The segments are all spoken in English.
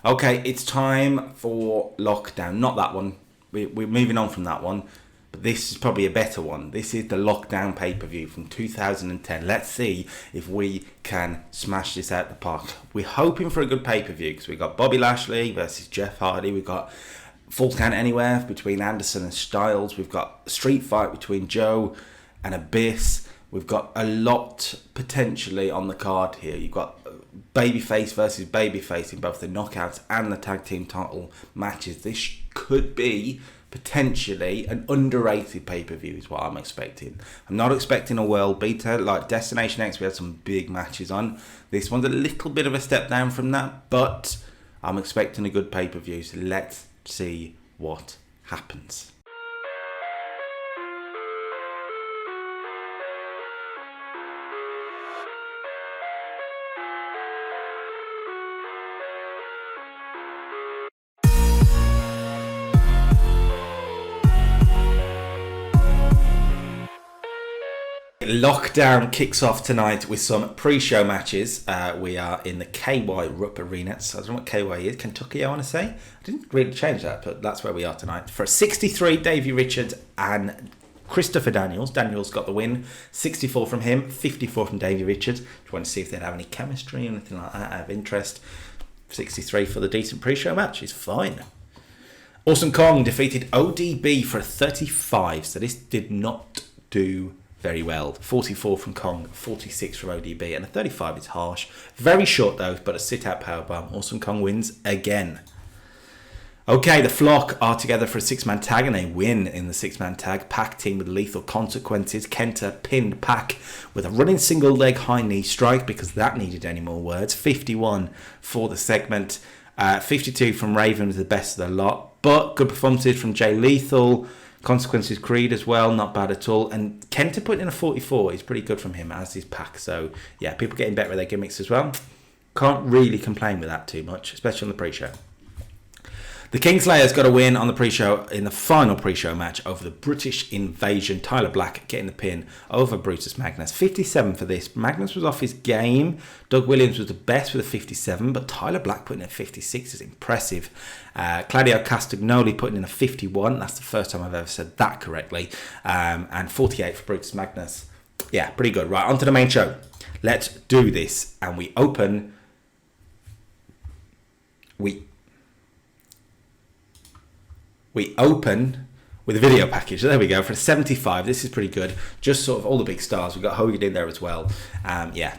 Okay, it's time for Lockdown. Not that one. We're moving on from that one. But this is probably a better one. This is the Lockdown pay-per-view from 2010. Let's see if we can smash this out the park. We're hoping for a good pay-per-view because we've got Bobby Lashley versus Jeff Hardy. We've got Full Count Anywhere between Anderson and Styles. We've got a street fight between Joe and Abyss. We've got a lot potentially on the card here. You've got babyface versus babyface in both the knockouts and the tag team title matches. This could be potentially an underrated pay-per-view is what I'm expecting. I'm not expecting a world beater like Destination X. We had some big matches on. This one's a little bit of a step down from that, but I'm expecting a good pay-per-view. So let's see what happens. Lockdown kicks off tonight with some pre-show matches. We are in the KY Rupp Arena. So I don't know what KY is. Kentucky, I want to say. I didn't really change that, but that's where we are tonight. For 63, Davey Richards and Christopher Daniels. Daniels got the win. 64 from him, 54 from Davey Richards. Just want to see if they'd have any chemistry or anything like that out of interest. 63 for the decent pre-show match is fine. Awesome Kong defeated ODB for a 35, so this did not do very well. 44 from Kong, 46 from ODB, and a 35 is harsh. Very short though, but a sit-out powerbomb. Awesome Kong wins again. Okay, the Flock are together for a six-man tag, and they win in the six-man tag. Pac team with Lethal Consequences. Kenta pinned Pac with a running single leg high knee strike because that needed any more words. 51 for the segment. 52 from Raven was the best of the lot, but good performances from Jay Lethal. Consequences Creed as well, not bad at all. And Kenta putting in a 44 is pretty good from him, as is Pac. So, yeah, people getting better with their gimmicks as well. Can't really complain with that too much, especially on the pre-show. The Kingslayer's got a win on the pre-show in the final pre-show match over the British Invasion. Tyler Black getting the pin over Brutus Magnus. 57 for this. Magnus was off his game. Doug Williams was the best with a 57, but Tyler Black putting in a 56 is impressive. Claudio Castagnoli putting in a 51. That's the first time I've ever said that correctly. And 48 for Brutus Magnus. Yeah, pretty good. Right, on to the main show. Let's do this. And we open... We open with a video package. There we go, for 75. This is pretty good. Just sort of all the big stars. We've got Hogan in there as well.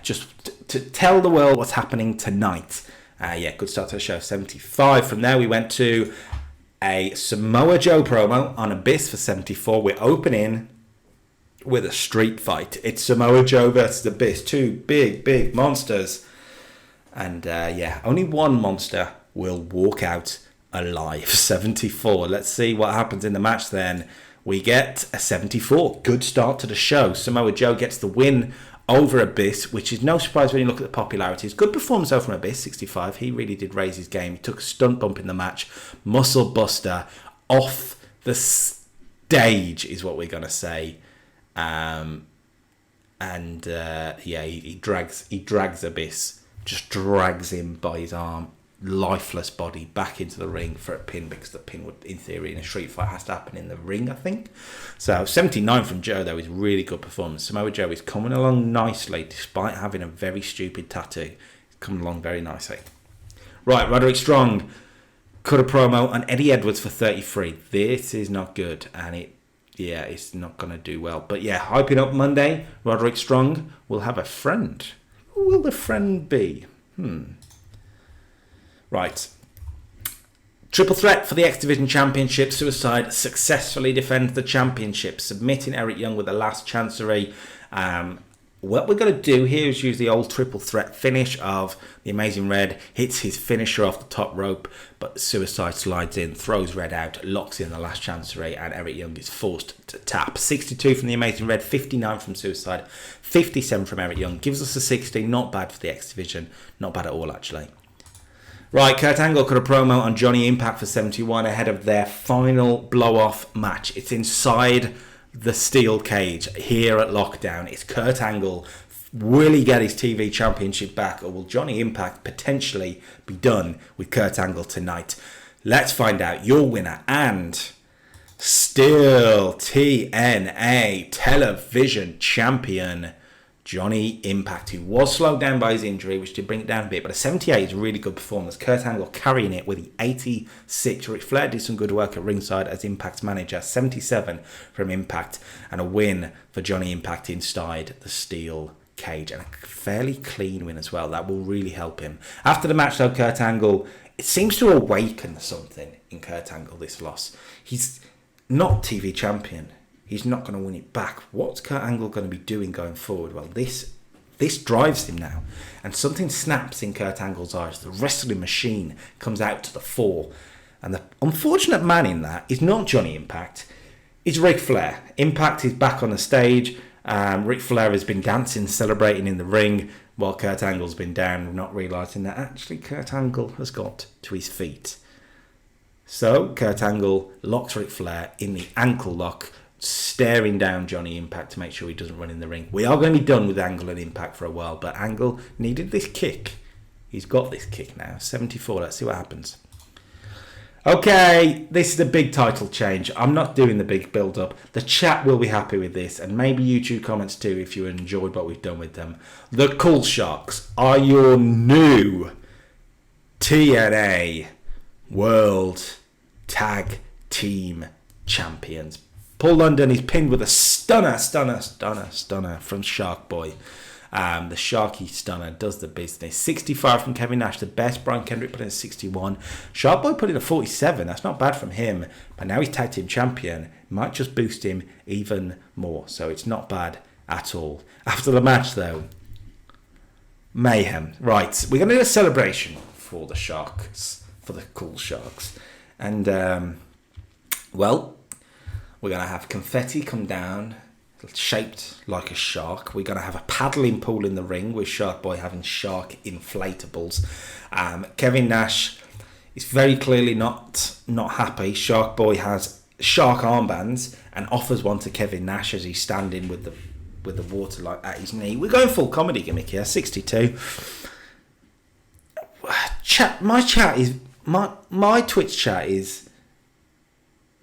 Just to tell the world what's happening tonight. Good start to the show. 75. From there, we went to a Samoa Joe promo on Abyss for 74. We're opening with a street fight. It's Samoa Joe versus Abyss. Two big monsters. And only one monster will walk out alive. 74. Let's see what happens in the match then. We get a 74. Good start to the show. Samoa Joe gets the win over Abyss, which is no surprise when you look at the popularities. Good performance over from Abyss, 65. He really did raise his game. He took a stunt bump in the match. Muscle buster off the stage is what we're going to say. He drags Abyss. Just drags him by his arm, lifeless body, back into the ring for a pin, because the pin would, in theory, in a street fight has to happen in the ring, I think. So 79 from Joe though is really good performance. Samoa Joe is coming along nicely despite having a very stupid tattoo. He's coming along very nicely. Right, Roderick Strong cut a promo on Eddie Edwards for 33. This is not good, and it's not going to do well. But yeah, hyping up Monday, Roderick Strong will have a friend. Who will the friend be? Right. Triple threat for the X Division Championship. Suicide successfully defends the championship, submitting Eric Young with the last chancery. What we're going to do here is use the old triple threat finish of the Amazing Red hits his finisher off the top rope, but Suicide slides in, throws Red out, locks in the last chancery, and Eric Young is forced to tap. 62 from the Amazing Red, 59 from Suicide, 57 from Eric Young. Gives us a 60. Not bad for the X Division. Not bad at all, actually. Right, Kurt Angle cut a promo on Johnny Impact for 71 ahead of their final blow-off match. It's inside the steel cage here at Lockdown. It's Kurt Angle Will he get his TV championship back, or will Johnny Impact potentially be done with Kurt Angle tonight? Let's find out. Your winner and still TNA television champion, Johnny Impact, who was slowed down by his injury, which did bring it down a bit, but a 78 is a really good performance. Kurt Angle carrying it with the 86. Ric Flair did some good work at ringside as Impact's manager. 77 from Impact, and a win for Johnny Impact inside the steel cage, and a fairly clean win as well. That will really help him. After the match, though, Kurt Angle, it seems to awaken something in Kurt Angle, this loss. He's not TV champion. He's not going to win it back. What's Kurt Angle going to be doing going forward? Well, this drives him now. And something snaps in Kurt Angle's eyes. The wrestling machine comes out to the fore. And the unfortunate man in that is not Johnny Impact. It's Ric Flair. Impact is back on the stage. Ric Flair has been dancing, celebrating in the ring, while Kurt Angle's been down, not realising that actually Kurt Angle has got to his feet. So Kurt Angle locks Ric Flair in the ankle lock, staring down Johnny Impact to make sure he doesn't run in the ring. We are going to be done with Angle and Impact for a while, but Angle needed this kick. He's got this kick now. 74. Let's see what happens. Okay, this is a big title change. I'm not doing the big build-up. The chat will be happy with this, and maybe YouTube comments too if you enjoyed what we've done with them. The Cool Sharks are your new TNA World Tag Team Champions. Paul London is pinned with a stunner from Shark Boy. The Sharky Stunner does the business. 65 from Kevin Nash, the best. Brian Kendrick put in a 61. Shark Boy put in a 47. That's not bad from him. But now he's tag team champion. Might just boost him even more. So it's not bad at all. After the match, though, mayhem. Right, we're going to do a celebration for the Sharks, for the Cool Sharks. And, well, we're going to have confetti come down, shaped like a shark. We're going to have a paddling pool in the ring with Shark Boy having shark inflatables. Kevin Nash is very clearly not happy. Shark Boy has shark armbands and offers one to Kevin Nash as he's standing with the water like at his knee. We're going full comedy gimmick here. 62. My Twitch chat is,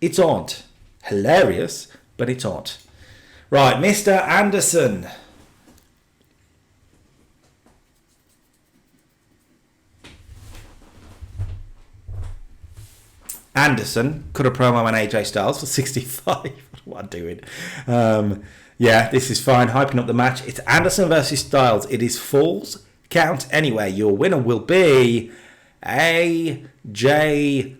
it's odd. Hilarious, but it's odd. Right, Mr. Anderson. Anderson cut a promo on AJ Styles for 65. What am I doing? Yeah, this is fine. Hyping up the match. It's Anderson versus Styles. It is Falls Count Anywhere. Your winner will be AJ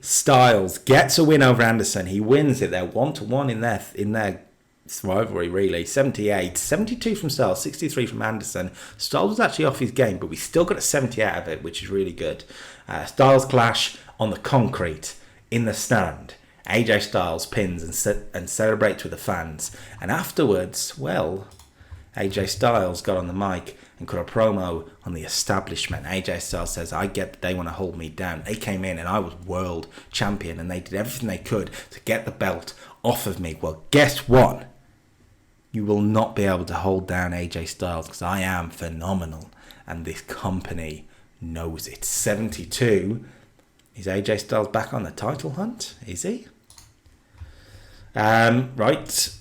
Styles. Gets a win over Anderson. He wins it. They're 1-1 in their rivalry, really. 78, 72 from Styles, 63 from Anderson. Styles was actually off his game, but we still got a 70 out of it, which is really good. Styles clash on the concrete in the stand. AJ Styles pins and celebrates with the fans. And afterwards, well, AJ Styles got on the mic and cut a promo on the establishment. AJ Styles says, I get that they want to hold me down. They came in and I was world champion and they did everything they could to get the belt off of me. Well, guess what? You will not be able to hold down AJ Styles because I am phenomenal and this company knows it. 72. Is AJ Styles back on the title hunt? Is he? Right.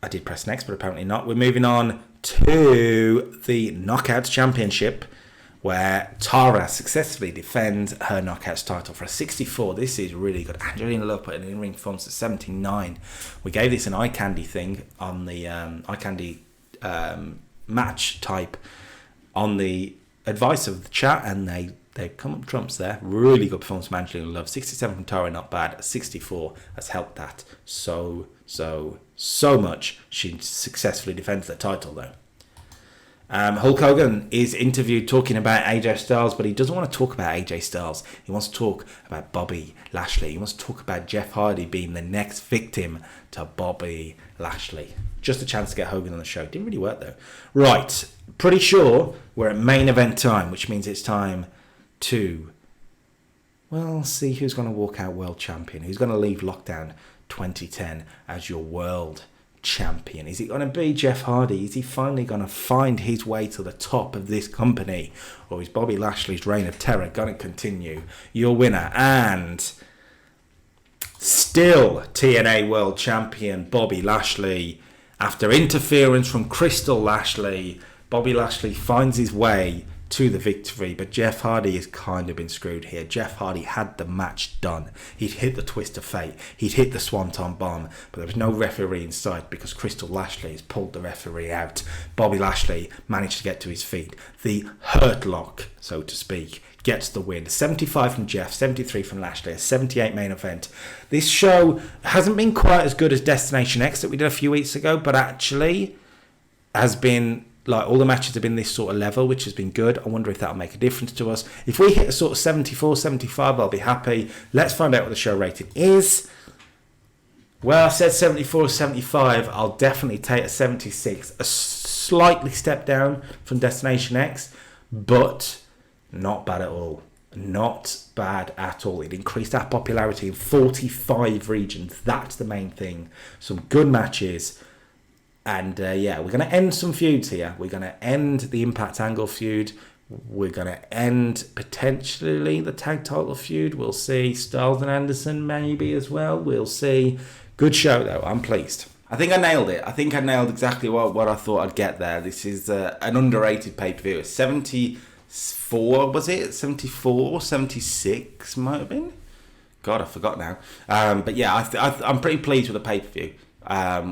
I did press next, but apparently not. We're moving on to the Knockouts Championship, where Tara successfully defends her Knockouts title for a 64. This is really good. Angeline Love put an in-ring performance at 79. We gave this an eye candy thing on the eye candy match type on the advice of the chat, and they come up trumps there. Really good performance from Angeline Love. 67 from Tara, not bad. 64 has helped that so much. She successfully defends the title though. Hulk Hogan is interviewed talking about AJ Styles, but he doesn't want to talk about AJ Styles. He wants to talk about Bobby Lashley. He wants to talk about Jeff Hardy being the next victim to Bobby Lashley. Just a chance to get Hogan on the show. Didn't really work though. Right, pretty sure we're at main event time, which means it's time to, well, see who's going to walk out world champion. Who's going to leave Lockdown 2010 as your world champion? Is it going to be Jeff Hardy? Is he finally going to find his way to the top of this company? Or is Bobby Lashley's reign of terror going to continue? Your winner and still TNA World Champion Bobby Lashley. After interference from Crystal Lashley, Bobby Lashley finds his way to the victory, but Jeff Hardy has kind of been screwed here. Jeff Hardy had the match done. He'd hit the twist of fate. He'd hit the swanton bomb, but there was no referee in sight because Crystal Lashley has pulled the referee out. Bobby Lashley managed to get to his feet. The hurt lock, so to speak, gets the win. 75 from Jeff, 73 from Lashley, a 78 main event. This show hasn't been quite as good as Destination X that we did a few weeks ago, but actually has been, like, all the matches have been this sort of level, which has been good. I wonder if that'll make a difference to us. If we hit a sort of 74, 75, I'll be happy. Let's find out what the show rating is. Well, I said 74 or 75. I'll definitely take a 76. A slightly step down from Destination X, but not bad at all. Not bad at all. It increased our popularity in 45 regions. That's the main thing. Some good matches. And yeah, we're going to end some feuds here. We're going to end the Impact Angle feud. We're going to end potentially the tag title feud. We'll see. Styles and Anderson maybe as well. We'll see. Good show though. I'm pleased. I think I nailed it. I think I nailed exactly what I thought I'd get there. This is an underrated pay-per-view. 74, was it? 74, 76 might have been. God, I forgot now. But yeah, I'm pretty pleased with the pay-per-view.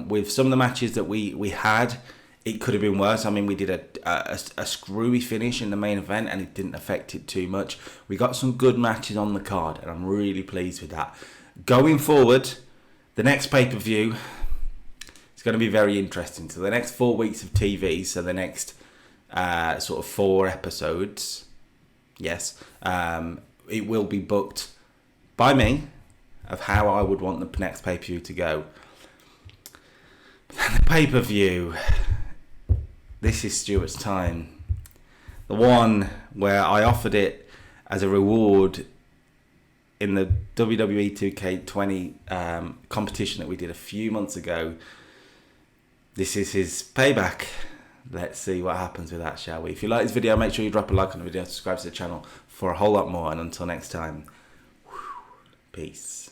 With some of the matches that we had, it could have been worse. I mean, we did a screwy finish in the main event and it didn't affect it too much. We got some good matches on the card and I'm really pleased with that. Going forward, the next pay-per-view is going to be very interesting. So the next 4 weeks of TV, so the next sort of 4 episodes, yes, it will be booked by me of how I would want the next pay-per-view to go. The pay-per-view, this is Stuart's time. The one where I offered it as a reward in the WWE 2K20 competition that we did a few months ago. This is his payback. Let's see what happens with that, shall we? If you like this video, make sure you drop a like on the video, subscribe to the channel for a whole lot more, and until next time, peace.